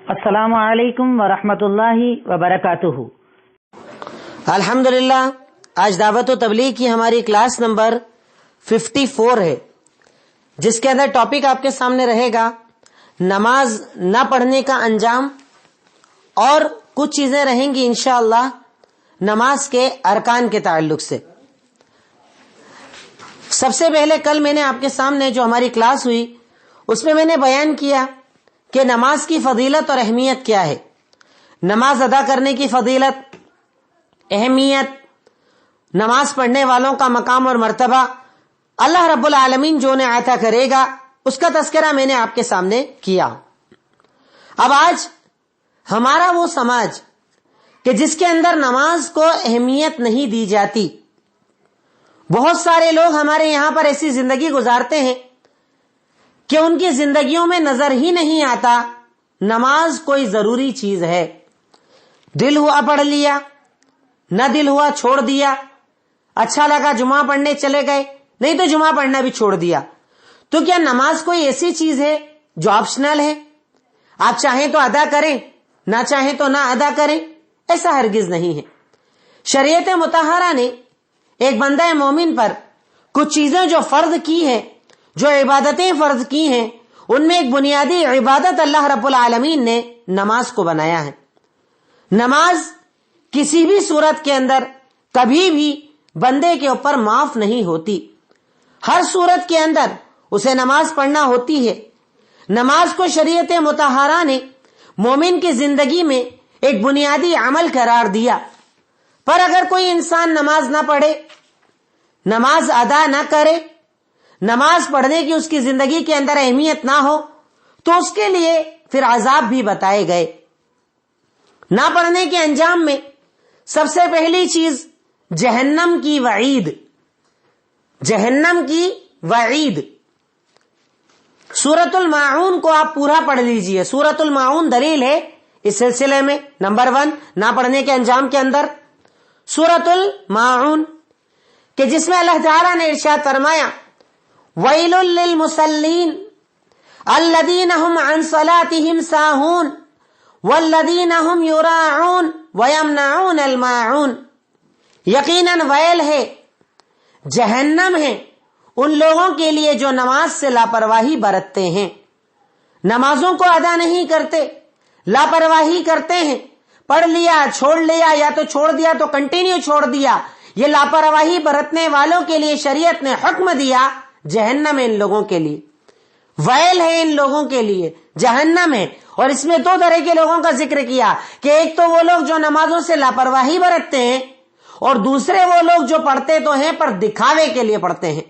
السلام علیکم ورحمۃ اللہ وبرکاتہ۔ الحمدللہ، آج دعوت و تبلیغ کی ہماری کلاس نمبر 54 ہے، جس کے اندر ٹاپک آپ کے سامنے رہے گا نماز نہ پڑھنے کا انجام، اور کچھ چیزیں رہیں گی انشاءاللہ نماز کے ارکان کے تعلق سے۔ سب سے پہلے کل میں نے آپ کے سامنے جو ہماری کلاس ہوئی اس میں نے بیان کیا کہ نماز کی فضیلت اور اہمیت کیا ہے، نماز ادا کرنے کی فضیلت، اہمیت، نماز پڑھنے والوں کا مقام اور مرتبہ، اللہ رب العالمین جو انہیں عطا کرے گا اس کا تذکرہ میں نے آپ کے سامنے کیا۔ اب آج ہمارا وہ سماج کہ جس کے اندر نماز کو اہمیت نہیں دی جاتی، بہت سارے لوگ ہمارے یہاں پر ایسی زندگی گزارتے ہیں کہ ان کی زندگیوں میں نظر ہی نہیں آتا نماز کوئی ضروری چیز ہے۔ دل ہوا پڑھ لیا، نہ دل ہوا چھوڑ دیا، اچھا لگا جمعہ پڑھنے چلے گئے، نہیں تو جمعہ پڑھنا بھی چھوڑ دیا۔ تو کیا نماز کوئی ایسی چیز ہے جو آپشنل ہے، آپ چاہیں تو ادا کریں، نہ چاہیں تو نہ ادا کریں؟ ایسا ہرگز نہیں ہے۔ شریعت مطہرہ نے ایک بندہ مومن پر کچھ چیزیں جو فرض کی ہیں، جو عبادتیں فرض کی ہیں، ان میں ایک بنیادی عبادت اللہ رب العالمین نے نماز کو بنایا ہے۔ نماز کسی بھی صورت کے اندر کبھی بھی بندے کے اوپر معاف نہیں ہوتی، ہر صورت کے اندر اسے نماز پڑھنا ہوتی ہے۔ نماز کو شریعت مطہرہ نے مومن کی زندگی میں ایک بنیادی عمل قرار دیا، پر اگر کوئی انسان نماز نہ پڑھے، نماز ادا نہ کرے، نماز پڑھنے کی اس کی زندگی کے اندر اہمیت نہ ہو، تو اس کے لیے پھر عذاب بھی بتائے گئے۔ نہ پڑھنے کے انجام میں سب سے پہلی چیز جہنم کی وعید، جہنم کی وعید۔ سورۃ الماعون کو آپ پورا پڑھ لیجئے، سورۃ الماعون دلیل ہے اس سلسلے میں۔ نمبر 1 نہ پڑھنے کے انجام کے اندر سورۃ الماعون، کہ جس میں اللہ تعالیٰ نے ارشاد فرمایا وَيْلٌ لِّلْمُصَلِّينَ الَّذِينَ هُمْ عَنْ صَلَاتِهِمْ سَاهُونَ وَالَّذِينَ هُمْ يُرَاعُونَ وَيَمْنَعُونَ الْمَاعُونَ۔ یقیناً ویل ہے، جہنم ہے ان لوگوں کے لیے جو نماز سے لاپرواہی برتتے ہیں، نمازوں کو ادا نہیں کرتے، لاپرواہی کرتے ہیں، پڑھ لیا چھوڑ لیا، یا تو چھوڑ دیا تو کنٹینیو چھوڑ دیا۔ یہ لاپرواہی برتنے والوں کے لیے شریعت نے حکم دیا جہنم ہے ان لوگوں کے لیے، ویل ہے ان لوگوں کے لیے، جہنم ہے۔ اور اس میں 2 طرح کے لوگوں کا ذکر کیا کہ ایک تو وہ لوگ جو نمازوں سے لاپرواہی برتتے ہیں، اور دوسرے وہ لوگ جو پڑھتے تو ہیں پر دکھاوے کے لیے پڑھتے ہیں۔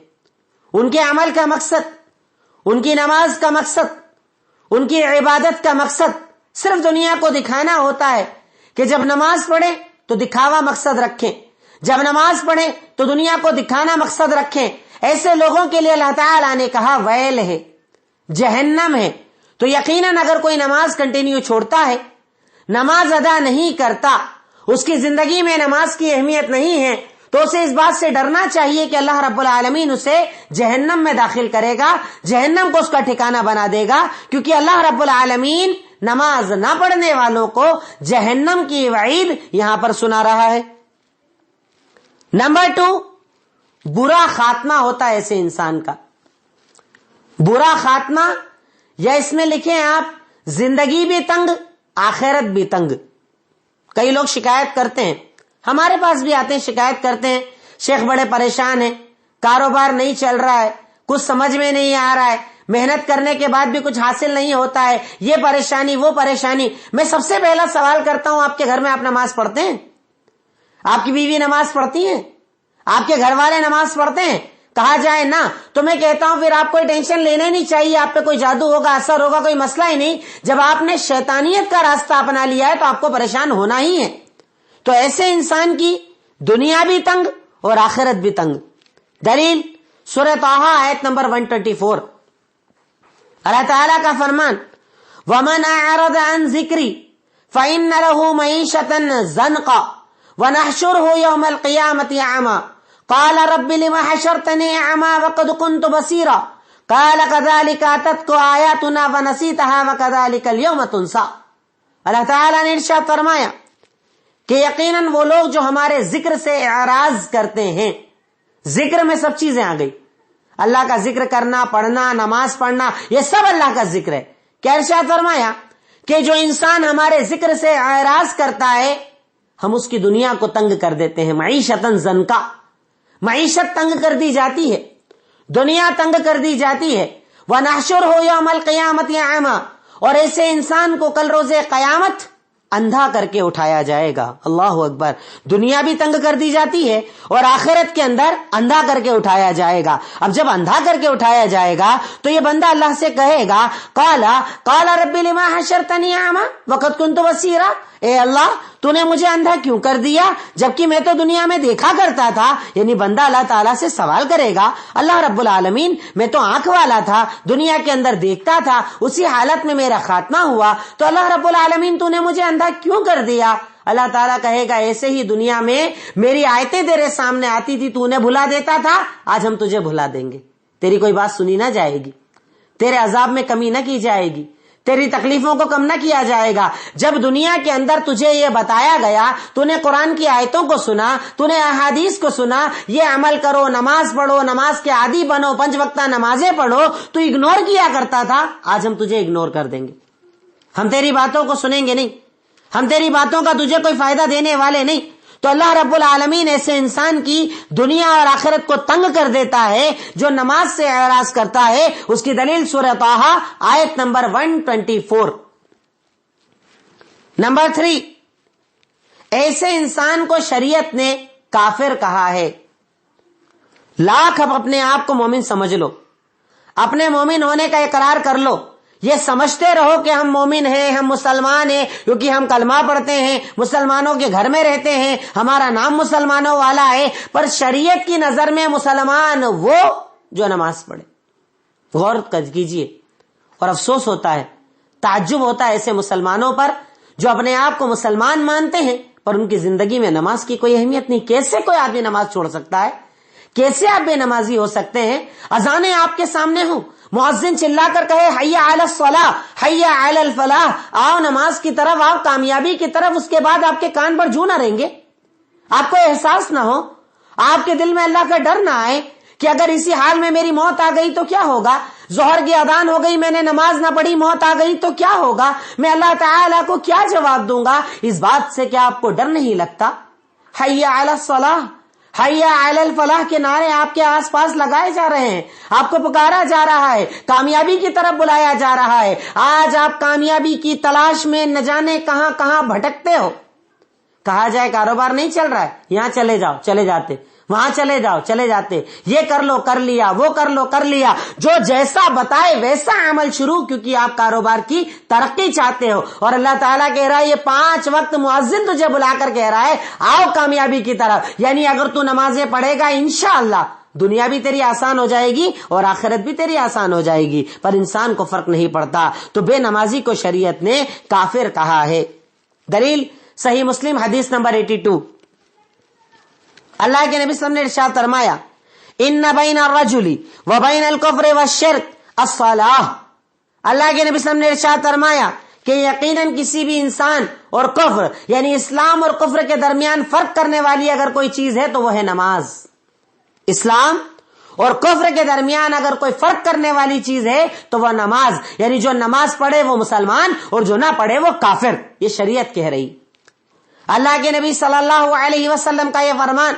ان کے عمل کا مقصد، ان کی نماز کا مقصد، ان کی عبادت کا مقصد صرف دنیا کو دکھانا ہوتا ہے کہ جب نماز پڑھیں تو دکھاوا مقصد رکھیں، جب نماز پڑھیں تو دنیا کو دکھانا مقصد رکھیں۔ ایسے لوگوں کے لیے اللہ تعالیٰ نے کہا ویل ہے، جہنم ہے۔ تو یقیناً اگر کوئی نماز کنٹینیو چھوڑتا ہے، نماز ادا نہیں کرتا، اس کی زندگی میں نماز کی اہمیت نہیں ہے، تو اسے اس بات سے ڈرنا چاہیے کہ اللہ رب العالمین اسے جہنم میں داخل کرے گا، جہنم کو اس کا ٹھکانہ بنا دے گا، کیونکہ اللہ رب العالمین نماز نہ پڑھنے والوں کو جہنم کی وعید یہاں پر سنا رہا ہے۔ نمبر 2 برا خاتمہ ہوتا ہے ایسے انسان کا، برا خاتمہ، یا اس میں لکھیں آپ زندگی بھی تنگ آخرت بھی تنگ۔ کئی لوگ شکایت کرتے ہیں، ہمارے پاس بھی آتے ہیں شکایت کرتے ہیں، شیخ بڑے پریشان ہیں، کاروبار نہیں چل رہا ہے، کچھ سمجھ میں نہیں آ رہا ہے، محنت کرنے کے بعد بھی کچھ حاصل نہیں ہوتا ہے، یہ پریشانی وہ پریشانی۔ میں سب سے پہلا سوال کرتا ہوں، آپ کے گھر میں آپ نماز پڑھتے ہیں؟ آپ کی بیوی نماز پڑھتی ہیں؟ آپ کے گھر والے نماز پڑھتے ہیں؟ کہا جائے نہ، تو میں کہتا ہوں پھر آپ کوئی ٹینشن لینا نہیں چاہیے، آپ پہ کوئی جادو ہوگا، اثر ہوگا، کوئی مسئلہ ہی نہیں۔ جب آپ نے شیطانیت کا راستہ اپنا لیا ہے تو آپ کو پریشان ہونا ہی ہے۔ تو ایسے انسان کی دنیا بھی تنگ اور آخرت بھی تنگ۔ دلیل سورۃ طٰہٰ آیت نمبر 124، اللہ تعالیٰ کا فرمان وَمَنْ أَعْرَضَ عَنْ ذِكْرِي فَإِنَّ لَهُ مَعِيشَةً ضَنْكًا وَنَحْشُرُهُ يَوْمَ الْقِيَامَةِ أَعْمَىٰ قَالَ رَبِّ لِمَ حَشَرْتَنِي أَعْمَىٰ وَقَدْ كُنْتُ بَصِيرًا قَالَ كَذَٰلِكَ أَتَتْكَ آيَاتُنَا فَنَسِيتَهَا وَكَذَٰلِكَ الْيَوْمَ تُنسَىٰ۔ اللہ تعالیٰ نے ارشاد فرمایا کہ یقیناً وہ لوگ جو ہمارے ذکر سے اعراض کرتے ہیں. ذکر میں سب چیزیں آ گئی. اللہ کا ذکر کرنا، پڑھنا، نماز پڑھنا، یہ سب اللہ کا ذکر ہے. کیا ارشاد فرمایا کہ جو انسان ہمارے ذکر سے اعراض کرتا ہے ہم اس کی دنیا کو تنگ کر دیتے ہیں. معیشتاً زنکا، معیشت تنگ کر دی جاتی ہے، دنیا تنگ کر دی جاتی ہے. وَنَحْشُرُهُ يَوْمَ الْقِيَامَةِ أَعْمَى، اور ایسے انسان کو کل روز قیامت اندھا کر کے اٹھایا جائے گا. اللہ اکبر. دنیا بھی تنگ کر دی جاتی ہے اور آخرت کے اندر اندھا کر کے اٹھایا جائے گا. اب جب اندھا کر کے اٹھایا جائے گا تو یہ بندہ اللہ سے کہے گا قال رب لما حشرتنی اعمى وقد كنت بصيرا، اے اللہ تو نے مجھے اندھا کیوں کر دیا جبکہ میں تو دنیا میں دیکھا کرتا تھا. یعنی بندہ اللہ تعالیٰ سے سوال کرے گا اللہ رب العالمین میں تو آنکھ والا تھا، دنیا کے اندر دیکھتا تھا، اسی حالت میں میرا خاتمہ ہوا، تو اللہ رب العالمین تو نے مجھے اندھا کیوں کر دیا؟ اللہ تعالیٰ کہے گا ایسے ہی دنیا میں میری آیتیں تیرے سامنے آتی تھی، تو نے بھلا دیتا تھا، آج ہم تجھے بھلا دیں گے. تیری کوئی بات سنی نہ جائے گی، تیرے عذاب میں کمی نہ کی جائے گی، تیری تکلیفوں کو کم نہ کیا جائے گا. جب دنیا کے اندر تجھے یہ بتایا گیا، تو نے قرآن کی آیتوں کو سنا، تو نے احادیث کو سنا، یہ عمل کرو، نماز پڑھو، نماز کے عادی بنو، 5 وقتہ نمازیں پڑھو، تو اگنور کیا کرتا تھا. آج ہم تجھے اگنور کر دیں گے، ہم تیری باتوں کو سنیں گے نہیں، ہم تیری باتوں کا تجھے کوئی فائدہ دینے والے نہیں. تو اللہ رب العالمین ایسے انسان کی دنیا اور آخرت کو تنگ کر دیتا ہے جو نماز سے اعراض کرتا ہے. اس کی دلیل سورہ طٰہٰ آیت نمبر 124. نمبر 3، ایسے انسان کو شریعت نے کافر کہا ہے. لاکھ اب اپنے آپ کو مومن سمجھ لو، اپنے مومن ہونے کا اقرار کر لو، یہ سمجھتے رہو کہ ہم مومن ہیں، ہم مسلمان ہیں، کیونکہ ہم کلمہ پڑھتے ہیں، مسلمانوں کے گھر میں رہتے ہیں، ہمارا نام مسلمانوں والا ہے. پر شریعت کی نظر میں مسلمان وہ جو نماز پڑھے. غور کیجیے. اور افسوس ہوتا ہے، تعجب ہوتا ہے ایسے مسلمانوں پر جو اپنے آپ کو مسلمان مانتے ہیں پر ان کی زندگی میں نماز کی کوئی اہمیت نہیں. کیسے کوئی آدمی نماز چھوڑ سکتا ہے؟ کیسے آپ بے نمازی ہو سکتے ہیں؟ اذانیں آپ کے سامنے ہوں، مؤذن چلا کر کہے حی علی الصلاۃ حی علی الفلاح، آؤ نماز کی طرف، آؤ کامیابی کی طرف، اس کے بعد آپ کے کان پر جو نہ رہیں گے، آپ کو احساس نہ ہو، آپ کے دل میں اللہ کا ڈر نہ آئے کہ اگر اسی حال میں میری موت آ گئی تو کیا ہوگا؟ ظہر کی اذان ہو گئی، میں نے نماز نہ پڑھی، موت آ گئی تو کیا ہوگا؟ میں اللہ تعالیٰ کو کیا جواب دوں گا؟ اس بات سے کیا آپ کو ڈر نہیں لگتا؟ حی علی الصلاۃ حی علی الفلاح کے نعرے آپ کے آس پاس لگائے جا رہے ہیں، آپ کو پکارا جا رہا ہے، کامیابی کی طرف بلایا جا رہا ہے. آج آپ کامیابی کی تلاش میں نہ جانے کہاں کہاں بھٹکتے ہو. کہا جائے کاروبار نہیں چل رہا ہے، یہاں چلے جاؤ چلے جاتے، وہاں چلے جاؤ چلے جاتے، یہ کر لو کر لیا، وہ کر لو کر لیا، جو جیسا بتائے ویسا عمل شروع، کیونکہ آپ کاروبار کی ترقی چاہتے ہو. اور اللہ تعالیٰ کہہ رہا ہے یہ 5 وقت مؤذن تجھے بلا کر کہہ رہا ہے آؤ کامیابی کی طرف. یعنی اگر تو نمازیں پڑھے گا انشاءاللہ دنیا بھی تیری آسان ہو جائے گی اور آخرت بھی تیری آسان ہو جائے گی. پر انسان کو فرق نہیں پڑتا. تو بے نمازی کو شریعت نے کافر کہا ہے. دلیل صحیح مسلم حدیث نمبر 82. اللہ کے نبی صلی اللہ علیہ وسلم نے ارشاد فرمایا ان بین الرجل وبین الکفر والشرک الصلاۃ. اللہ کے نبی صلی اللہ علیہ وسلم نے ارشاد فرمایا کہ یقیناً کسی بھی انسان اور کفر یعنی اسلام اور کفر کے درمیان فرق کرنے والی اگر کوئی چیز ہے تو وہ ہے نماز. اسلام اور کفر کے درمیان اگر کوئی فرق کرنے والی چیز ہے تو وہ نماز. یعنی جو نماز پڑھے وہ مسلمان اور جو نہ پڑھے وہ کافر. یہ شریعت کہہ رہی. اللہ کے نبی صلی اللہ علیہ وسلم کا یہ فرمان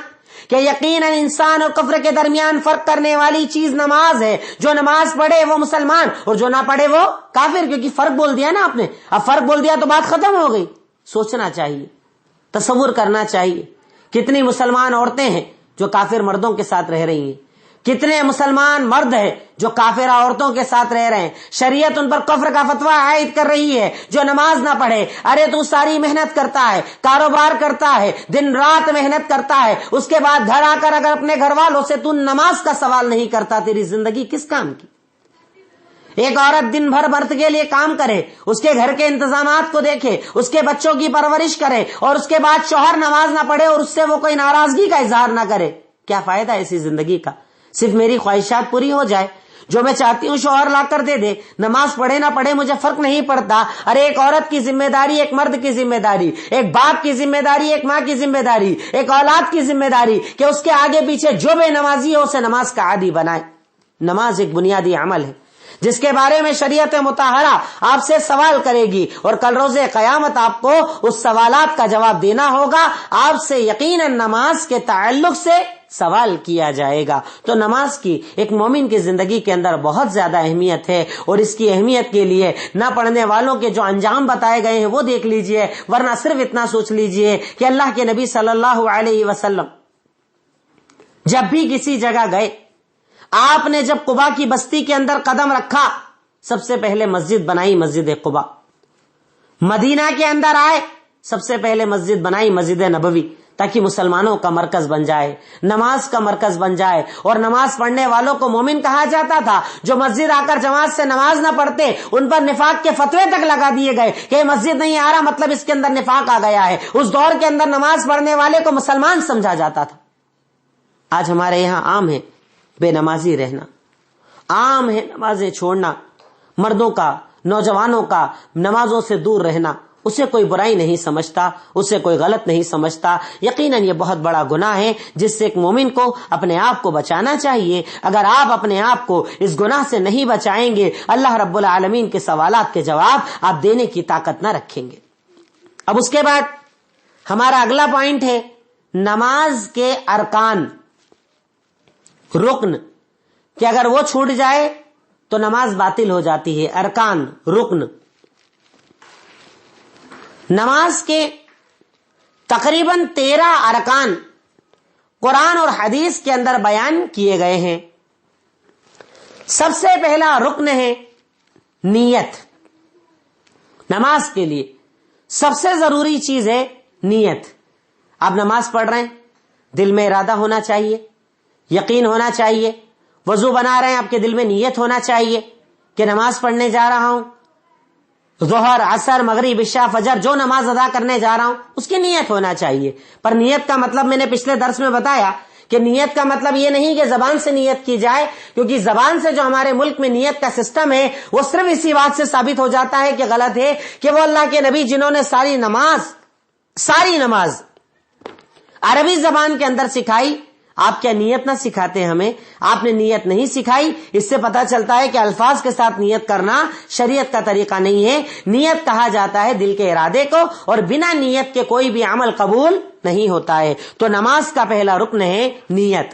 کہ یقیناً انسان اور کفر کے درمیان فرق کرنے والی چیز نماز ہے. جو نماز پڑھے وہ مسلمان اور جو نہ پڑھے وہ کافر. کیونکہ فرق بول دیا نا آپ نے، اب فرق بول دیا تو بات ختم ہو گئی. سوچنا چاہیے، تصور کرنا چاہیے. کتنی مسلمان عورتیں ہیں جو کافر مردوں کے ساتھ رہ رہی ہیں، کتنے مسلمان مرد ہیں جو کافر عورتوں کے ساتھ رہ رہے ہیں. شریعت ان پر کفر کا فتویٰ عائد کر رہی ہے جو نماز نہ پڑھے. ارے تو ساری محنت کرتا ہے، کاروبار کرتا ہے، دن رات محنت کرتا ہے، اس کے بعد گھر آ کر اگر اپنے گھر والوں سے تو نماز کا سوال نہیں کرتا، تیری زندگی کس کام کی؟ ایک عورت دن بھر مرد کے لیے کام کرے، اس کے گھر کے انتظامات کو دیکھے، اس کے بچوں کی پرورش کرے اور اس کے بعد شوہر نماز نہ پڑھے اور اس سے وہ کوئی ناراضگی کا اظہار نہ کرے. کیا فائدہ ایسی زندگی کا؟ صرف میری خواہشات پوری ہو جائے. جو میں چاہتی ہوں شوہر لا کر دے دے، نماز پڑھے نہ پڑھے مجھے فرق نہیں پڑتا۔ ارے ایک عورت کی ذمہ داری، ایک مرد کی ذمہ داری، ایک باپ کی ذمہ داری، ایک ماں کی ذمہ داری، ایک اولاد کی ذمہ داری کہ اس کے آگے پیچھے جو بے نمازی ہو اسے نماز کا عادی بنائے۔ نماز ایک بنیادی عمل ہے جس کے بارے میں شریعت مطہرہ آپ سے سوال کرے گی، اور کل روز قیامت آپ کو اس سوالات کا جواب دینا ہوگا۔ آپ سے یقیناً نماز کے تعلق سے سوال کیا جائے گا۔ تو نماز کی ایک مومن کی زندگی کے اندر بہت زیادہ اہمیت ہے، اور اس کی اہمیت کے لیے نہ پڑھنے والوں کے جو انجام بتائے گئے ہیں وہ دیکھ لیجئے، ورنہ صرف اتنا سوچ لیجئے کہ اللہ کے نبی صلی اللہ علیہ وسلم جب بھی کسی جگہ گئے، آپ نے جب قباء کی بستی کے اندر قدم رکھا سب سے پہلے مسجد بنائی، مسجد قباء۔ مدینہ کے اندر آئے سب سے پہلے مسجد بنائی، مسجد نبوی، تاکہ مسلمانوں کا مرکز بن جائے، نماز کا مرکز بن جائے۔ اور نماز پڑھنے والوں کو مومن کہا جاتا تھا۔ جو مسجد آ کر جماعت سے نماز نہ پڑھتے ان پر نفاق کے فتوے تک لگا دیے گئے کہ مسجد نہیں آ رہا مطلب اس کے اندر نفاق آ گیا ہے۔ اس دور کے اندر نماز پڑھنے والے کو مسلمان سمجھا جاتا تھا۔ آج ہمارے یہاں عام ہے بے نمازی رہنا، عام ہے نمازیں چھوڑنا، مردوں کا، نوجوانوں کا نمازوں سے دور رہنا۔ اسے کوئی برائی نہیں سمجھتا، اسے کوئی غلط نہیں سمجھتا۔ یقیناً یہ بہت بڑا گناہ ہے جس سے ایک مومن کو اپنے آپ کو بچانا چاہیے۔ اگر آپ اپنے آپ کو اس گناہ سے نہیں بچائیں گے، اللہ رب العالمین کے سوالات کے جواب آپ دینے کی طاقت نہ رکھیں گے۔ اب اس کے بعد ہمارا اگلا پوائنٹ ہے نماز کے ارکان، رکن، کہ اگر وہ چھوٹ جائے تو نماز باطل ہو جاتی ہے۔ ارکان، رکن، نماز کے تقریباً 13 ارکان قرآن اور حدیث کے اندر بیان کیے گئے ہیں۔ سب سے پہلا رکن ہے نیت۔ نماز کے لیے سب سے ضروری چیز ہے نیت۔ آپ نماز پڑھ رہے ہیں، دل میں ارادہ ہونا چاہیے، یقین ہونا چاہیے۔ وضو بنا رہے ہیں، آپ کے دل میں نیت ہونا چاہیے کہ نماز پڑھنے جا رہا ہوں، ظہر، عصر، مغرب، عشاء، فجر، جو نماز ادا کرنے جا رہا ہوں اس کی نیت ہونا چاہیے۔ پر نیت کا مطلب میں نے پچھلے درس میں بتایا کہ نیت کا مطلب یہ نہیں کہ زبان سے نیت کی جائے، کیونکہ زبان سے جو ہمارے ملک میں نیت کا سسٹم ہے وہ صرف اسی بات سے ثابت ہو جاتا ہے کہ غلط ہے کہ وہ اللہ کے نبی جنہوں نے ساری نماز عربی زبان کے اندر سکھائی، آپ کیا نیت نہ سکھاتے ہمیں؟ آپ نے نیت نہیں سکھائی۔ اس سے پتہ چلتا ہے کہ الفاظ کے ساتھ نیت کرنا شریعت کا طریقہ نہیں ہے۔ نیت کہا جاتا ہے دل کے ارادے کو، اور بنا نیت کے کوئی بھی عمل قبول نہیں ہوتا ہے۔ تو نماز کا پہلا رکن ہے نیت۔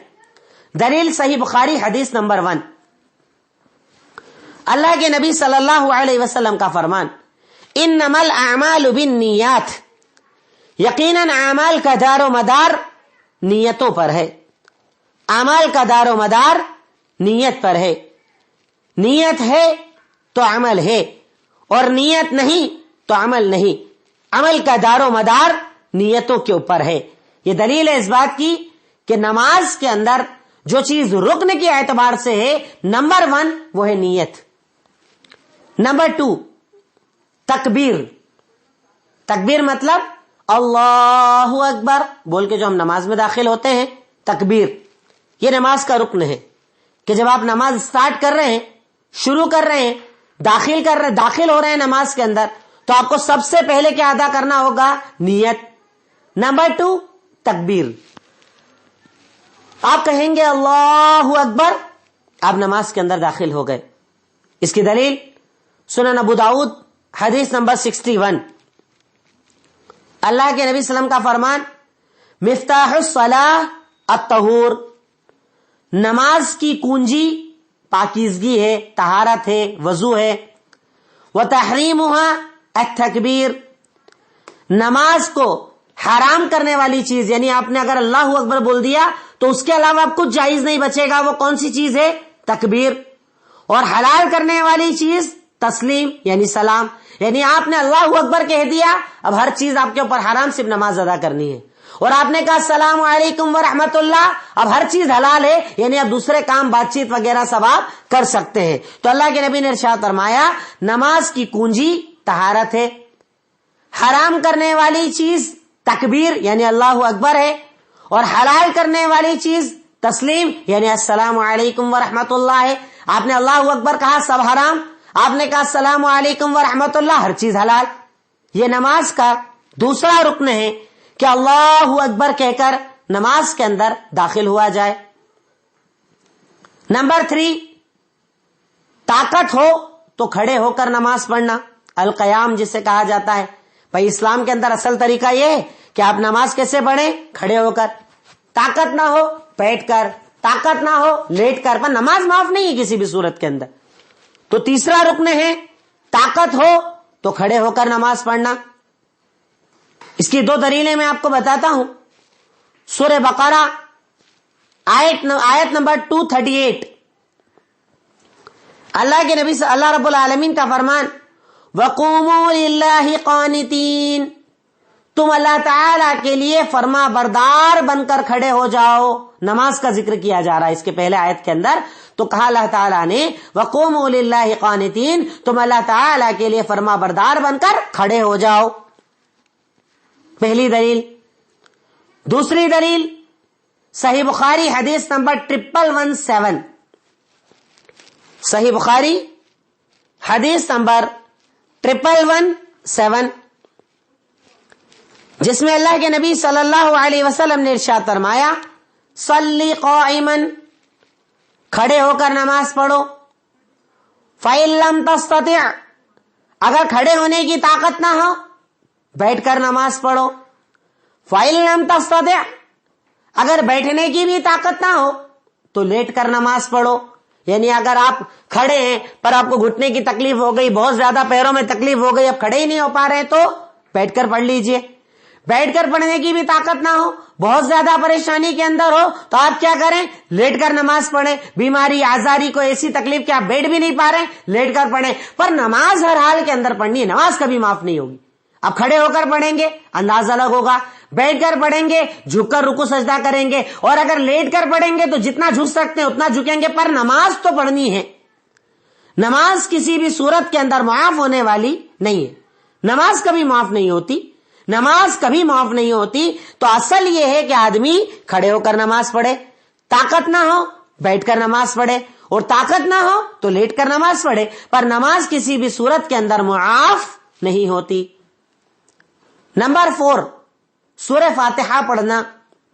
دلیل صحیح بخاری حدیث نمبر 1، اللہ کے نبی صلی اللہ علیہ وسلم کا فرمان، انما الاعمال بالنیات، یقیناً اعمال کا دار و مدار نیتوں پر ہے۔ اعمال کا دار و مدار نیت پر ہے۔ نیت ہے تو عمل ہے، اور نیت نہیں تو عمل نہیں۔ عمل کا دار و مدار نیتوں کے اوپر ہے۔ یہ دلیل ہے اس بات کی کہ نماز کے اندر جو چیز رکن کے اعتبار سے ہے، نمبر 1 وہ ہے نیت۔ نمبر 2 تکبیر۔ تکبیر مطلب اللہ اکبر بول کے جو ہم نماز میں داخل ہوتے ہیں، تکبیر، یہ نماز کا رکن ہے کہ جب آپ نماز سٹارٹ کر رہے ہیں، شروع کر رہے ہیں، داخل ہو رہے ہیں نماز کے اندر، تو آپ کو سب سے پہلے کیا ادا کرنا ہوگا؟ نیت۔ نمبر 2 تکبیر۔ آپ کہیں گے اللہ اکبر، آپ نماز کے اندر داخل ہو گئے۔ اس کی دلیل سنن ابو داؤد حدیث نمبر 61، اللہ کے نبی صلی اللہ علیہ وسلم کا فرمان، مفتاح الصلاۃ الطہور، نماز کی کنجی پاکیزگی ہے، طہارت ہے، وضو ہے۔ وتحریمها التکبیر، نماز کو حرام کرنے والی چیز، یعنی آپ نے اگر اللہ اکبر بول دیا تو اس کے علاوہ اب کچھ جائز نہیں بچے گا، وہ کون سی چیز ہے؟ تکبیر۔ اور حلال کرنے والی چیز تسلیم، یعنی سلام، یعنی آپ نے اللہ اکبر کہہ دیا، اب ہر چیز آپ کے اوپر حرام، صرف نماز ادا کرنی ہے۔ اور آپ نے کہا السلام علیکم ورحمۃ اللہ، اب ہر چیز حلال ہے، یعنی اب دوسرے کام، بات چیت وغیرہ سب آپ کر سکتے ہیں۔ تو اللہ کے نبی نے ارشاد فرمایا نماز کی کنجی طہارت ہے، حرام کرنے والی چیز تکبیر یعنی اللہ اکبر ہے، اور حلال کرنے والی چیز تسلیم یعنی السلام علیکم ورحمۃ اللہ ہے۔ آپ نے اللہ اکبر کہا سب حرام, آپ نے کہا السلام علیکم ورحمۃ اللہ ہر چیز حلال. یہ نماز کا دوسرا رکن ہے کہ اللہ اکبر کہہ کر نماز کے اندر داخل ہوا جائے. نمبر 3, طاقت ہو تو کھڑے ہو کر نماز پڑھنا, القیام جسے کہا جاتا ہے. بھائی اسلام کے اندر اصل طریقہ یہ ہے کہ آپ نماز کیسے پڑھیں؟ کھڑے ہو کر. طاقت نہ ہو بیٹھ کر, طاقت نہ ہو لیٹ کر, پر نماز معاف نہیں ہے کسی بھی صورت کے اندر. تو تیسرا رکن ہے طاقت ہو تو کھڑے ہو کر نماز پڑھنا. اس کی 2 دلیلیں میں آپ کو بتاتا ہوں. سورہ بقرہ آیت نمبر 238, اللہ کے نبی اللہ رب العالمین کا فرمان وَقُومُوا لِلَّهِ قَانِتِينَ, تم اللہ تعالی کے لیے فرما بردار بن کر کھڑے ہو جاؤ. نماز کا ذکر کیا جا رہا ہے اس کے پہلے آیت کے اندر. تو کہا اللہ تعالیٰ نے وَقُومُوا لِلَّهِ قَانِتِينَ, تم اللہ تعالی کے لیے فرما بردار بن کر کھڑے ہو جاؤ. پہلی دلیل. دوسری دلیل صحیح بخاری حدیث نمبر 1117, صحیح بخاری حدیث نمبر 1117, جس میں اللہ کے نبی صلی اللہ علیہ وسلم نے ارشاد فرمایا صلی قائما, کھڑے ہو کر نماز پڑھو. فَإِن لَمْ تَسْتَطِعْ, اگر کھڑے ہونے کی طاقت نہ ہو بیٹھ کر نماز پڑھو. فَإِن لَمْ تَسْتَطِعْ, اگر بیٹھنے کی بھی طاقت نہ ہو تو لیٹ کر نماز پڑھو. یعنی اگر آپ کھڑے ہیں پر آپ کو گھٹنے کی تکلیف ہو گئی, بہت زیادہ پیروں میں تکلیف ہو گئی, اب کھڑے ہی نہیں ہو پا رہے, تو بیٹھ کر پڑھ لیجئے. بیٹھ کر پڑھنے کی بھی طاقت نہ ہو, بہت زیادہ پریشانی کے اندر ہو, تو آپ کیا کریں؟ لیٹ کر نماز پڑھیں. بیماری آزاری کو ایسی تکلیف کہ آپ بیٹھ بھی نہیں پا رہے, لیٹ کر پڑھیں. پر نماز ہر حال کے اندر پڑھنی ہے, نماز کبھی معاف نہیں ہوگی. آپ کھڑے ہو کر پڑھیں گے انداز الگ ہوگا, بیٹھ کر پڑھیں گے جھک کر رکوع سجدہ کریں گے, اور اگر لیٹ کر پڑھیں گے تو جتنا جھک سکتے ہیں اتنا جھکیں گے. پر نماز تو پڑھنی ہے. نماز کسی بھی صورت کے اندر معاف ہونے والی نہیں ہے. نماز کبھی معاف نہیں ہوتی, نماز کبھی معاف نہیں ہوتی. تو اصل یہ ہے کہ آدمی کھڑے ہو کر نماز پڑھے, طاقت نہ ہو بیٹھ کر نماز پڑھے, اور طاقت نہ ہو تو لیٹ کر نماز پڑھے. پر نماز کسی بھی صورت کے اندر معاف نہیں ہوتی. نمبر 4, سورہ فاتحہ پڑھنا.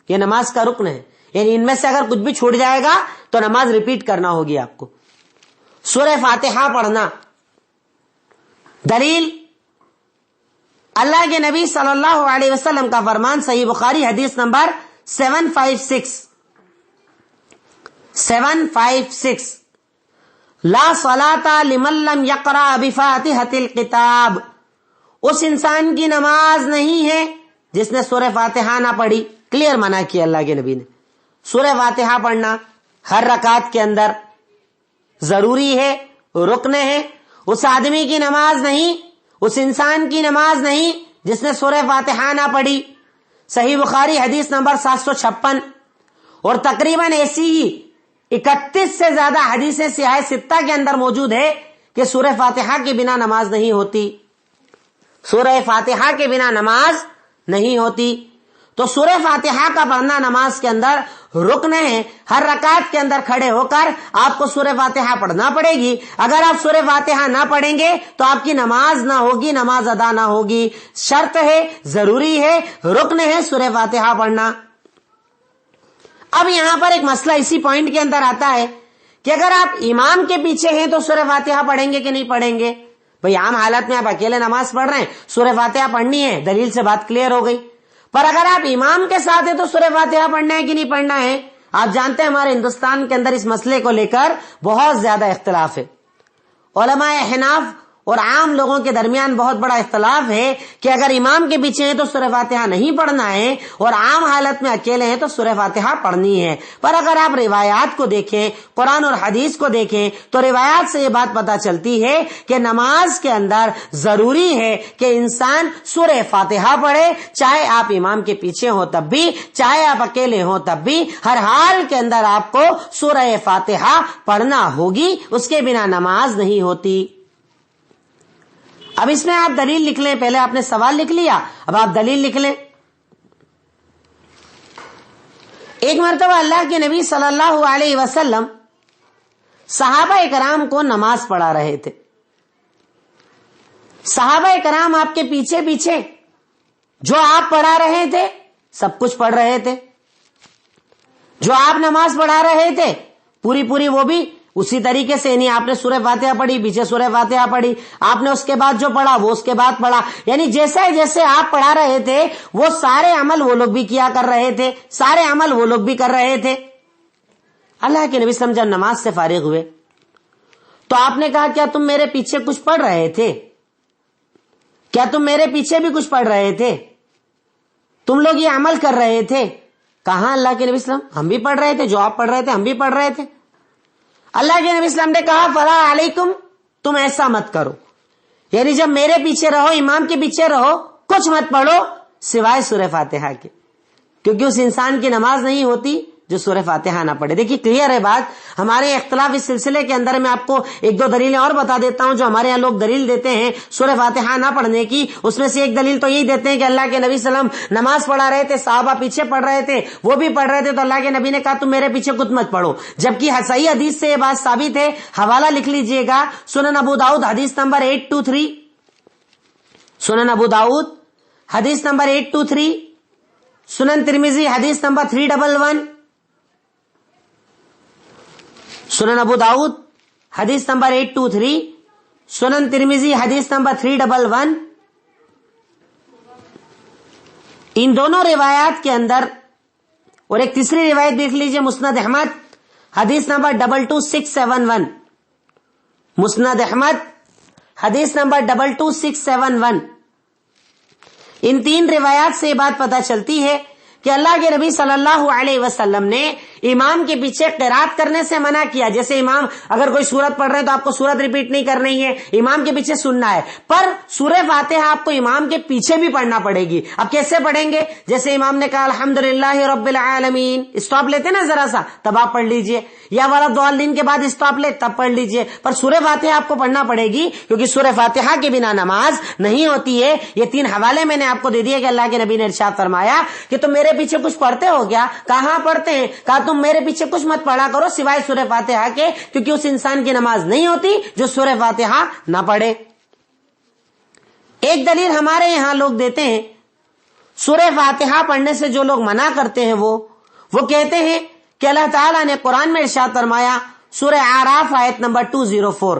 یہ نماز کا رکن ہے, یعنی ان میں سے اگر کچھ بھی چھوٹ جائے گا تو نماز ریپیٹ کرنا ہوگی آپ کو. سورہ فاتحہ پڑھنا. دلیل اللہ کے نبی صلی اللہ علیہ وسلم کا فرمان صحیح بخاری حدیث نمبر 756 لا صلاة لمن لم يقرأ بفاتحة الكتاب, اس انسان کی نماز نہیں ہے جس نے سورہ فاتحہ نہ پڑھی. کلیئر منع کیا اللہ کے نبی نے. سورہ فاتحہ پڑھنا ہر رکعت کے اندر ضروری ہے, رکن ہے. اس آدمی کی نماز نہیں, اس انسان کی نماز نہیں جس نے سورہ فاتحہ نہ پڑھی. صحیح بخاری حدیث نمبر 756, اور تقریباً ایسی ہی 31 سے زیادہ حدیثیں سیاہ ستہ کے اندر موجود ہے کہ سورہ فاتحہ کے بنا نماز نہیں ہوتی. سورہ فاتحہ کے بنا نماز نہیں ہوتی. تو سورہ فاتحہ کا پڑھنا نماز کے اندر رکن ہے. ہر رکعت کے اندر کھڑے ہو کر آپ کو سورہ فاتحہ پڑھنا پڑے گی. اگر آپ سورہ فاتحہ نہ پڑھیں گے تو آپ کی نماز نہ ہوگی, نماز ادا نہ ہوگی. شرط ہے, ضروری ہے, رکن ہے سورہ فاتحہ پڑھنا. اب یہاں پر ایک مسئلہ اسی پوائنٹ کے اندر آتا ہے کہ اگر آپ امام کے پیچھے ہیں تو سورہ فاتحہ پڑھیں گے کہ نہیں پڑھیں گے؟ بھئی عام حالت میں آپ اکیلے نماز پڑھ رہے ہیں, سورہ فاتحہ پڑھنی ہے, دلیل سے بات کلیئر ہو گئی. پر اگر آپ امام کے ساتھ ہیں تو سورہ فاتحہ پڑھنا ہے کہ نہیں پڑھنا ہے؟ آپ جانتے ہیں ہمارے ہندوستان کے اندر اس مسئلے کو لے کر بہت زیادہ اختلاف ہے. علماء احناف اور عام لوگوں کے درمیان بہت بڑا اختلاف ہے کہ اگر امام کے پیچھے ہیں تو سورہ فاتحہ نہیں پڑھنا ہے, اور عام حالت میں اکیلے ہیں تو سورہ فاتحہ پڑھنی ہے. پر اگر آپ روایات کو دیکھیں, قرآن اور حدیث کو دیکھیں, تو روایات سے یہ بات پتہ چلتی ہے کہ نماز کے اندر ضروری ہے کہ انسان سورہ فاتحہ پڑھے, چاہے آپ امام کے پیچھے ہوں تب بھی, چاہے آپ اکیلے ہوں تب بھی. ہر حال کے اندر آپ کو سورہ فاتحہ پڑھنا ہوگی, اس کے بنا نماز نہیں ہوتی. اب اس میں آپ دلیل لکھ لیں. پہلے آپ نے سوال لکھ لیا, اب آپ دلیل لکھ لیں. ایک مرتبہ اللہ کے نبی صلی اللہ علیہ وسلم صحابہ کرام کو نماز پڑھا رہے تھے. صحابہ کرام آپ کے پیچھے پیچھے جو آپ پڑھا رہے تھے سب کچھ پڑھ رہے تھے. جو آپ نماز پڑھا رہے تھے پوری پوری وہ بھی اسی طریقے سے، یعنی آپ نے سورہ فاتحہ پڑھی، پیچھے سورہ فاتحہ پڑھی، آپ نے اس کے بعد جو پڑھا وہ اس کے بعد پڑھا، یعنی جیسے جیسے آپ پڑھا رہے تھے وہ سارے عمل وہ لوگ بھی کیا کر رہے تھے، سارے عمل وہ لوگ بھی کر رہے تھے. اللہ کے نبی صلی اللہ علیہ وسلم جب نماز سے فارغ ہوئے تو آپ نے کہا کیا تم میرے پیچھے کچھ پڑھ رہے تھے؟ کیا تم میرے پیچھے بھی کچھ پڑھ رہے تھے؟ تم لوگ یہ عمل کر رہے تھے؟ کہاں اللہ کے نبی صلی اللہ علیہ وسلم، ہم بھی پڑھ رہے تھے، جو آپ پڑھ رہے تھے ہم بھی پڑھ رہے تھے. اللہ کے نبی صلی اللہ علیہ وسلم نے کہا فلا علیکم، تم ایسا مت کرو، یعنی جب میرے پیچھے رہو، امام کے پیچھے رہو، کچھ مت پڑھو سوائے سورہ فاتحہ کے، کیونکہ اس انسان کی نماز نہیں ہوتی جو سورہ فاتحہ نہ پڑھے. دیکھیے کلیئر ہے بات. ہمارے اختلاف اس سلسلے کے اندر میں آپ کو ایک دو دلیلیں اور بتا دیتا ہوں جو ہمارے یہاں لوگ دلیل دیتے ہیں سورہ فاتحہ نہ پڑھنے کی. اس میں سے ایک دلیل تو یہی دیتے ہیں کہ اللہ کے نبی صلی اللہ علیہ وسلم نماز پڑھا رہے تھے، صحابہ پیچھے پڑھ رہے تھے، وہ بھی پڑھ رہے تھے، تو اللہ کے نبی نے کہا تم میرے پیچھے کچھ مت پڑھو. جبکہ صحیح حدیث سے یہ بات ثابت ہے. حوالہ لکھ لیجئے گا، سنن ابو داؤد حدیث نمبر 823، سنن ابو داؤد حدیث نمبر 823، سنن ترمذی حدیث نمبر 311، سنن ابو داؤد حدیث نمبر 823، سنن ترمذی حدیث نمبر 311. ان دونوں روایات کے اندر، اور ایک تیسری روایت دیکھ لیجئے مسند احمد حدیث نمبر 22671، مسند احمد حدیث نمبر 22671. ان تین روایات سے یہ بات پتہ چلتی ہے کہ اللہ کے نبی صلی اللہ علیہ وسلم نے امام کے پیچھے قرات کرنے سے منع کیا. جیسے امام اگر کوئی سورت پڑھ رہے ہیں تو آپ کو سورت ریپیٹ نہیں کرنی ہے، امام کے پیچھے سننا ہے، پر سورہ فاتحہ آپ کو امام کے پیچھے بھی پڑھنا پڑے گی. اب کیسے پڑھیں گے؟ جیسے امام نے کہا الحمدللہ رب العالمین، اسٹاپ لیتے نا ذرا سا، تب آپ پڑھ لیجئے، یا والا الضالین کے بعد اسٹاپ لے تب پڑھ لیجئے، پر سورہ فاتحہ آپ کو پڑھنا پڑے گی کیونکہ سورہ فاتحہ کے بنا نماز نہیں ہوتی ہے. یہ تین حوالے میں نے آپ کو دے دیے کہ اللہ کے نبی نے ارشاد فرمایا کہ تم میرے پیچھے کچھ پڑھتے ہو کیا؟ کہاں پڑھتے ہیں؟ کہا تم میرے پیچھے کچھ مت پڑھا کرو سوائے سورہ فاتحہ کے، کیونکہ اس انسان کی نماز نہیں ہوتی جو سورہ فاتحہ نہ پڑھے. ایک دلیل ہمارے یہاں لوگ دیتے ہیں سورہ فاتحہ پڑھنے سے جو لوگ منع کرتے ہیں وہ کہتے ہیں کہ اللہ تعالیٰ نے قرآن میں ارشاد فرمایا سورہ اعراف آیت نمبر 204.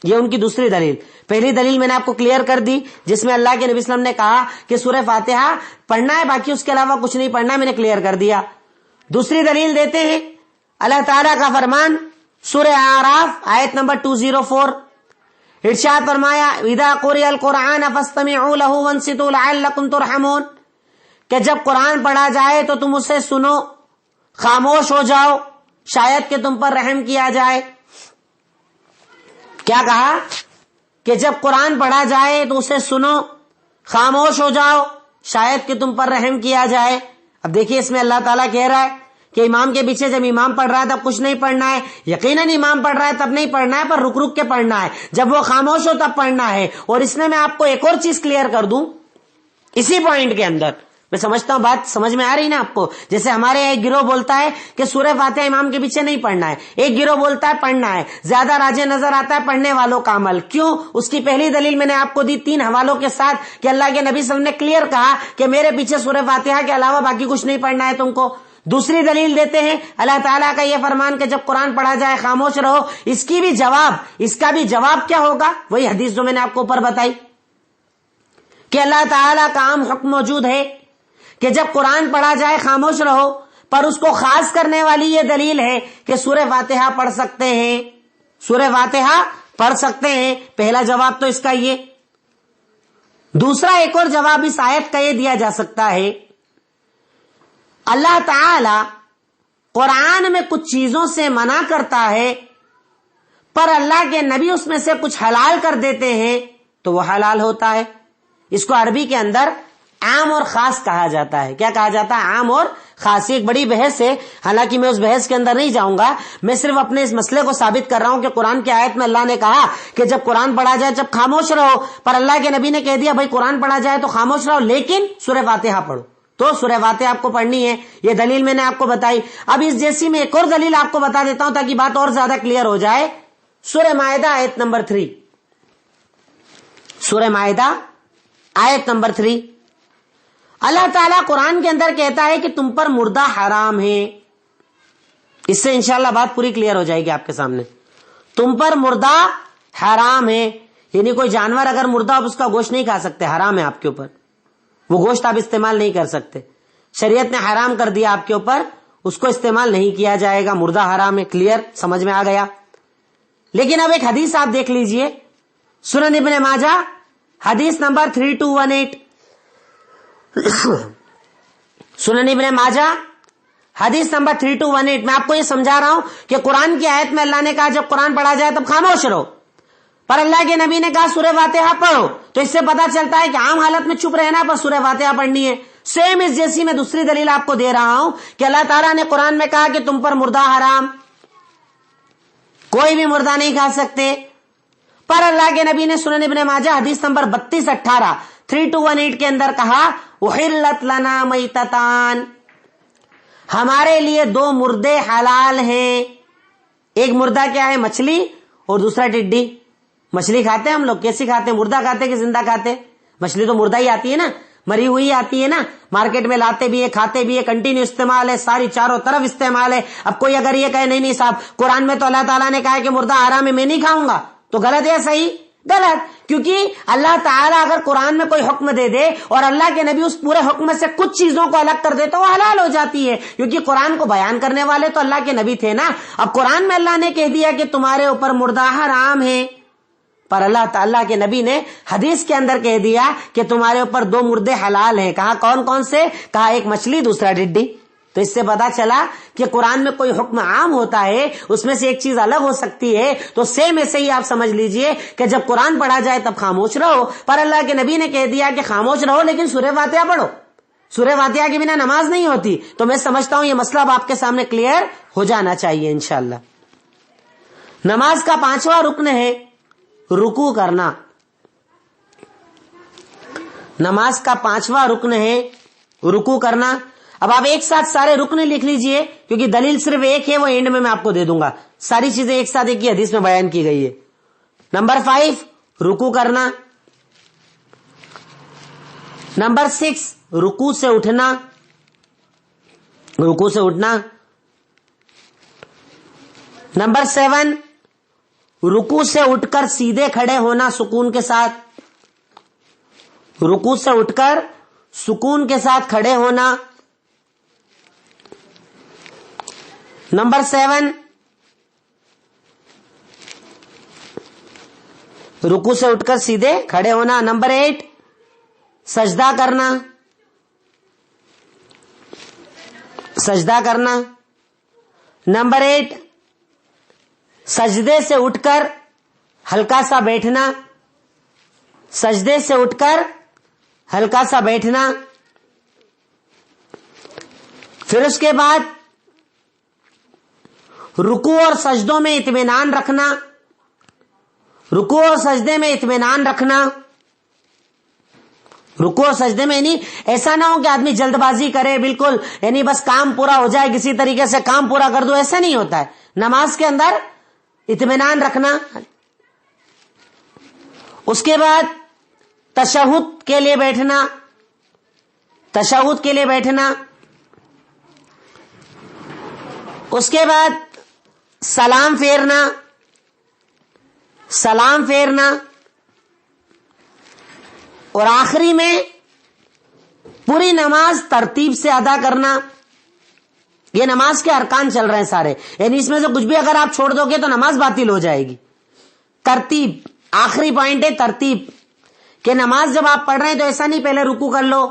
یہ ان کی دوسری دلیل. پہلی دلیل میں نے آپ کو کلیئر کر دی جس میں اللہ کے نبی صلی اللہ علیہ وسلم نے کہا کہ سورہ فاتحہ پڑھنا ہے، باقی اس کے علاوہ کچھ نہیں پڑھنا ہے، میں نے کلیئر کر دیا. دوسری دلیل دیتے ہیں اللہ تعالیٰ کا فرمان سورہ اعراف آیت نمبر 204، ارشاد فرمایا اذا قرئ القرآن فاستمعوا له وانصتوا لعلکم ترحمون، کہ جب قرآن پڑھا جائے تو تم اسے سنو، خاموش ہو جاؤ، شاید کہ تم پر رحم کیا جائے. کیا کہا؟ کہ جب قرآن پڑھا جائے تو اسے سنو، خاموش ہو جاؤ، شاید کہ تم پر رحم کیا جائے. اب دیکھیے اس میں اللہ تعالیٰ کہہ رہا ہے کہ امام کے پیچھے جب امام پڑھ رہا ہے تب کچھ نہیں پڑھنا ہے، یقیناً امام پڑھ رہا ہے تب نہیں پڑھنا ہے، پر رک رک کے پڑھنا ہے، جب وہ خاموش ہو تب پڑھنا ہے. اور اس میں آپ کو ایک اور چیز کلیئر کر دوں اسی پوائنٹ کے اندر. میں سمجھتا ہوں بات سمجھ میں آ رہی نا آپ کو. جیسے ہمارے ایک گروہ بولتا ہے کہ سورہ فاتحہ امام کے پیچھے نہیں پڑھنا ہے، ایک گروہ بولتا ہے پڑھنا ہے. زیادہ راجح نظر آتا ہے پڑھنے والوں کا عمل. کیوں؟ اس کی پہلی دلیل میں نے آپ کو دی تین حوالوں کے ساتھ کہ اللہ کے نبی صلی اللہ علیہ وسلم نے کلیئر کہا کہ میرے پیچھے سورہ فاتحہ کے علاوہ باقی کچھ نہیں پڑھنا ہے تم کو. دوسری دلیل دیتے ہیں اللہ تعالیٰ کا یہ فرمان کہ جب قرآن پڑھا جائے خاموش رہو. اس کا بھی جواب کیا ہوگا؟ وہی حدیث جو میں نے آپ کو اوپر بتائی کہ اللہ تعالیٰ کا عام حکم موجود ہے کہ جب قرآن پڑھا جائے خاموش رہو، پر اس کو خاص کرنے والی یہ دلیل ہے کہ سورہ فاتحہ پڑھ سکتے ہیں، سورہ فاتحہ پڑھ سکتے ہیں. پہلا جواب تو اس کا یہ. دوسرا ایک اور جواب اس آیت کا یہ دیا جا سکتا ہے اللہ تعالی قرآن میں کچھ چیزوں سے منع کرتا ہے پر اللہ کے نبی اس میں سے کچھ حلال کر دیتے ہیں تو وہ حلال ہوتا ہے. اس کو عربی کے اندر عام اور خاص کہا جاتا ہے. کیا کہا جاتا ہے؟ عام اور خاص. ایک بڑی بحث ہے، حالانکہ میں اس بحث کے اندر نہیں جاؤں گا. میں صرف اپنے اس مسئلے کو ثابت کر رہا ہوں کہ قرآن کی آیت میں اللہ نے کہا کہ جب قرآن پڑھا جائے جب خاموش رہو، پر اللہ کے نبی نے کہہ دیا بھائی قرآن پڑھا جائے تو خاموش رہو لیکن سورہ فاتحہ پڑھو. تو سورہ فاتحہ آپ کو پڑھنی ہے. یہ دلیل میں نے آپ کو بتائی. اب اس جیسی میں ایک اور دلیل آپ کو بتا دیتا ہوں تاکہ بات اور زیادہ کلیئر ہو جائے. سورہ مائدہ آیت نمبر 3. سورہ مائدہ آیت نمبر 3. اللہ تعالیٰ قرآن کے اندر کہتا ہے کہ تم پر مردہ حرام ہے. اس سے انشاءاللہ بات پوری کلیئر ہو جائے گی آپ کے سامنے. تم پر مردہ حرام ہے، یعنی کوئی جانور اگر مردہ آپ اس کا گوشت نہیں کھا سکتے، حرام ہے آپ کے اوپر. وہ گوشت آپ استعمال نہیں کر سکتے. شریعت نے حرام کر دیا آپ کے اوپر، اس کو استعمال نہیں کیا جائے گا. مردہ حرام ہے. کلیئر سمجھ میں آ گیا. لیکن اب ایک حدیث آپ دیکھ لیجئے. سنن ابن ماجہ حدیث نمبر 3218. سنن ابن ماجہ حدیث نمبر 3218. میں آپ کو یہ سمجھا رہا ہوں کہ قرآن کی آیت میں اللہ نے کہا جب قرآن پڑھا جائے تب خاموش رہو، پر اللہ کے نبی نے کہا سورہ فاتحہ پڑھو. تو اس سے پتا چلتا ہے کہ عام حالت میں چپ رہنا پر سورہ فاتحہ پڑھنی ہے. سیم اس جیسی میں دوسری دلیل آپ کو دے رہا ہوں کہ اللہ تعالیٰ نے قرآن میں کہا کہ تم پر مردہ حرام، کوئی بھی مردہ نہیں کھا سکتے. پر اللہ کے نبی نے سنن ابن ماجہ حدیث نمبر 3218 3218 کے اندر کہا احلت لنا میتتان، ہمارے لیے 2 مردے حلال ہیں. ایک مردہ کیا ہے؟ مچھلی، اور دوسرا ٹڈی. مچھلی کھاتے ہیں ہم لوگ، کیسی کھاتے ہیں؟ مردہ کھاتے کہ زندہ کھاتے؟ مچھلی تو مردہ ہی آتی ہے نا، مری ہوئی آتی ہے نا. مارکیٹ میں لاتے بھی ہے، کھاتے بھی ہے، کنٹینیو استعمال ہے، ساری چاروں طرف استعمال ہے. اب کوئی اگر یہ کہے نہیں صاحب قرآن میں تو اللہ تعالیٰ نے کہا ہے کہ مردہ حرام ہے، میں نہیں کھاؤں گا، تو غلط ہے. صحیح؟ غلط. کیونکہ اللہ تعالیٰ اگر قرآن میں کوئی حکم دے دے اور اللہ کے نبی اس پورے حکم سے کچھ چیزوں کو الگ کر دے تو وہ حلال ہو جاتی ہے، کیونکہ قرآن کو بیان کرنے والے تو اللہ کے نبی تھے نا. اب قرآن میں اللہ نے کہہ دیا کہ تمہارے اوپر مردہ حرام ہے، پر اللہ تعالیٰ کے نبی نے حدیث کے اندر کہہ دیا کہ تمہارے اوپر 2 مردے حلال ہیں. کہا کون کون سے؟ کہا ایک مچھلی، دوسرا ڈڈی. تو اس سے پتا چلا کہ قرآن میں کوئی حکم عام ہوتا ہے، اس میں سے ایک چیز الگ ہو سکتی ہے. تو سیم ایسے ہی آپ سمجھ لیجئے کہ جب قرآن پڑھا جائے تب خاموش رہو، پر اللہ کے نبی نے کہہ دیا کہ خاموش رہو لیکن سورہ فاتحہ پڑھو. سورہ فاتحہ کے بنا نماز نہیں ہوتی. تو میں سمجھتا ہوں یہ مسئلہ اب آپ کے سامنے کلیئر ہو جانا چاہیے انشاءاللہ. نماز کا 5واں رکن ہے رکوع کرنا. نماز کا 5واں رکن ہے رکوع کرنا. اب آپ ایک ساتھ سارے رکن لکھ لیجئے کیونکہ دلیل صرف ایک ہے، وہ اینڈ میں آپ کو دے دوں گا. ساری چیزیں ایک ساتھ ایک ہی حدیث میں بیان کی گئی ہے. نمبر 5 رکوع کرنا. نمبر 6 رکوع سے اٹھنا. رکوع سے اٹھنا. نمبر 7 رکوع سے اٹھ کر سیدھے کھڑے ہونا سکون کے ساتھ. رکوع سے اٹھ کر سکون کے ساتھ کھڑے ہونا. نمبر 7 رکوع سے اٹھ کر سیدھے کھڑے ہونا. نمبر 8 سجدہ کرنا. سجدہ کرنا. نمبر 8 سجدے سے اٹھ کر ہلکا سا بیٹھنا. سجدے سے اٹھ کر ہلکا سا بیٹھنا. پھر اس کے بعد رکوع اور سجدوں میں اطمینان رکھنا. رکوع اور سجدے میں اطمینان رکھنا. رکوع اور سجدے میں یعنی ایسا نہ ہو کہ آدمی جلد بازی کرے بالکل، یعنی بس کام پورا ہو جائے کسی طریقے سے کام پورا کر دو، ایسا نہیں ہوتا ہے. نماز کے اندر اطمینان رکھنا. اس کے بعد تشہد کے لیے بیٹھنا. تشہد کے لیے بیٹھنا. اس کے بعد سلام پھیرنا. سلام پھیرنا. اور آخری میں پوری نماز ترتیب سے ادا کرنا. یہ نماز کے ارکان چل رہے ہیں سارے، یعنی اس میں سے کچھ بھی اگر آپ چھوڑ دو گے تو نماز باطل ہو جائے گی. ترتیب آخری پوائنٹ ہے. ترتیب کہ نماز جب آپ پڑھ رہے ہیں تو ایسا نہیں پہلے رکوع کر لو،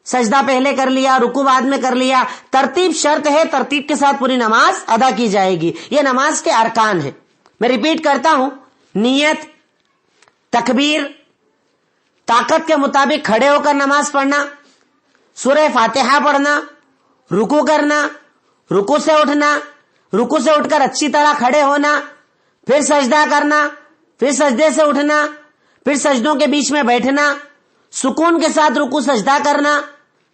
سجدہ پہلے کر لیا، رکوع بعد میں کر لیا. ترتیب شرط ہے، ترتیب کے ساتھ پوری نماز ادا کی جائے گی. یہ نماز کے ارکان ہیں. میں ریپیٹ کرتا ہوں: نیت، تکبیر، طاقت کے مطابق کھڑے ہو کر نماز پڑھنا، سورہ فاتحہ پڑھنا، رکوع کرنا، رکوع سے اٹھنا، رکوع سے اٹھ کر اچھی طرح کھڑے ہونا، پھر سجدہ کرنا، پھر سجدے سے اٹھنا، پھر سجدوں کے بیچ میں بیٹھنا، سکون کے ساتھ رکوع سجدہ کرنا،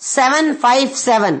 757।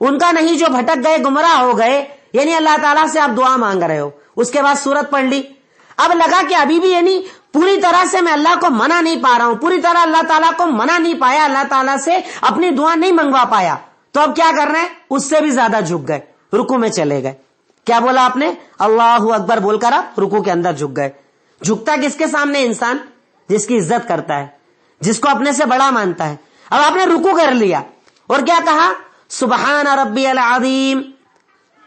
ان کا نہیں جو بھٹک گئے گمراہ ہو گئے، یعنی اللہ تعالیٰ سے آپ دعا مانگ رہے ہو، اس کے بعد سورت پڑھ لی، اب لگا کہ ابھی بھی یعنی پوری طرح سے میں اللہ کو منا نہیں پا رہا ہوں، پوری طرح اللہ تعالیٰ کو منا نہیں پایا، اللہ تعالیٰ سے اپنی دعا نہیں منگوا پایا، تو اب کیا کر رہے ہیں؟ اس سے بھی زیادہ جھک گئے، رکوع میں چلے گئے. کیا بولا آپ نے؟ اللہ اکبر بول کر آپ رکوع کے اندر جھک گئے. جھکتا کس کے سامنے؟ انسان جس کی عزت کرتا ہے، جس کو اپنے سے بڑا مانتا ہے. اب آپ نے رکوع کر لیا اور کیا کہا؟ سبحان ربی العظیم،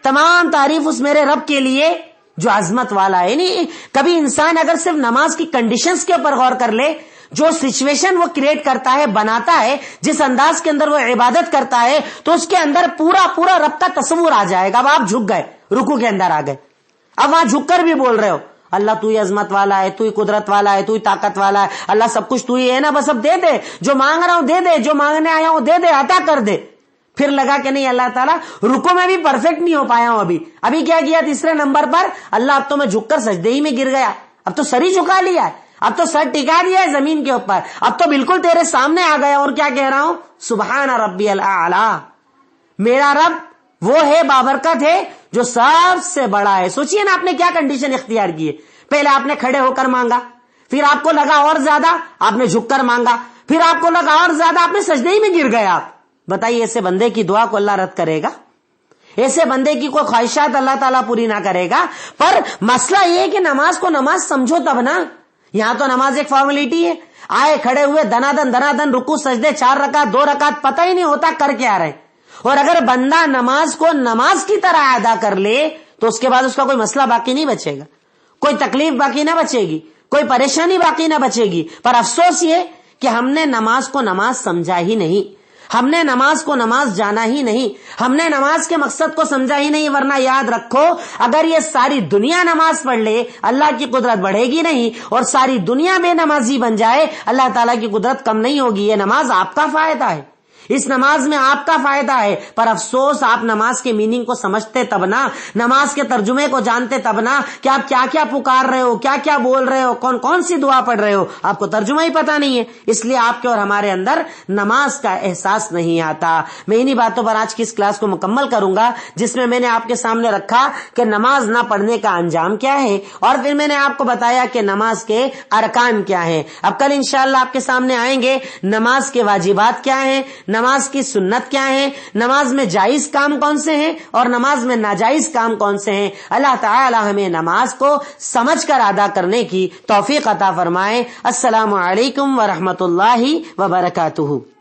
تمام تعریف اس میرے رب کے لیے جو عظمت والا ہے. یعنی کبھی انسان اگر صرف نماز کی کنڈیشنز کے اوپر غور کر لے، جو سچویشن وہ کریٹ کرتا ہے، بناتا ہے، جس انداز کے اندر وہ عبادت کرتا ہے، تو اس کے اندر پورا رب کا تصور آ جائے گا. اب آپ جھک گئے، رکوع کے اندر آ گئے، اب وہاں جھک کر بھی بول رہے ہو اللہ تو ہی عظمت والا ہے، تو ہی قدرت والا ہے، تو ہی طاقت والا ہے، اللہ سب کچھ تو ہی ہے نا، بس اب دے دے، جو مانگ رہا ہوں دے دے، جو مانگنے آیا ہوں دے دے، عطا کر دے. پھر لگا کہ نہیں اللہ تعالیٰ رکوع میں بھی پرفیکٹ نہیں ہو پایا ہوں، ابھی کیا کیا؟ تیسرے نمبر پر اللہ اب تو میں جھک کر سجدے ہی میں گر گیا، اب تو سر ہی جھکا لیا ہے، اب تو سر ٹکا دیا ہے زمین کے اوپر، اب تو بالکل تیرے سامنے آ گیا اور کیا کہہ رہا ہوں؟ سبحان ربی الاعلی، میرا رب وہ ہے بابرکت ہے جو سب سے بڑا ہے. سوچئے نا آپ نے کیا کنڈیشن اختیار کی ہے. پہلے آپ نے کھڑے ہو کر مانگا، پھر آپ کو لگا اور زیادہ آپ نے جھک کر مانگا، پھر آپ کو لگا اور زیادہ آپ نے سجدے ہی میں گر گئے. آپ بتائیے ایسے بندے کی دعا کو اللہ رد کرے گا؟ ایسے بندے کی کوئی خواہشات اللہ تعالیٰ پوری نہ کرے گا؟ پر مسئلہ یہ ہے کہ نماز کو نماز سمجھو تب نا. یہاں تو نماز ایک فارمیلٹی ہے، آئے کھڑے ہوئے دنادن رکوع سجدے 4 رکعت 2 رکعت پتہ ہی نہیں ہوتا کر کے آ رہے. اور اگر بندہ نماز کو نماز کی طرح ادا کر لے تو اس کے بعد اس کا کوئی مسئلہ باقی نہیں بچے گا، کوئی تکلیف باقی نہ بچے گی، کوئی پریشانی باقی نہ بچے گی. پر افسوس یہ کہ ہم نے نماز کو نماز سمجھا ہی نہیں، ہم نے نماز کو نماز جانا ہی نہیں، ہم نے نماز کے مقصد کو سمجھا ہی نہیں. ورنہ یاد رکھو اگر یہ ساری دنیا نماز پڑھ لے اللہ کی قدرت بڑھے گی نہیں، اور ساری دنیا بے نمازی بن جائے اللہ تعالیٰ کی قدرت کم نہیں ہوگی. یہ نماز آپ کا فائدہ ہے، اس نماز میں آپ کا فائدہ ہے. پر افسوس آپ نماز کے میننگ کو سمجھتے تب نہ، نماز کے ترجمے کو جانتے تب نہ کہ آپ کیا کیا پکار رہے ہو، کیا کیا بول رہے ہو، کون کون سی دعا پڑھ رہے ہو، آپ کو ترجمہ ہی پتا نہیں ہے. اس لیے آپ کے اور ہمارے اندر نماز کا احساس نہیں آتا. میں انہی باتوں پر آج کی اس کلاس کو مکمل کروں گا جس میں میں نے آپ کے سامنے رکھا کہ نماز نہ پڑھنے کا انجام کیا ہے، اور پھر میں نے آپ کو بتایا کہ نماز کے ارکان کیا ہیں. اب کل انشاءاللہ آپ کے سامنے آئیں گے نماز کے واجبات کیا ہیں، نماز کی سنت کیا ہے، نماز میں جائز کام کون سے ہیں اور نماز میں ناجائز کام کون سے ہیں. اللہ تعالی ہمیں نماز کو سمجھ کر ادا کرنے کی توفیق عطا فرمائے. السلام علیکم ورحمۃ اللہ وبرکاتہ.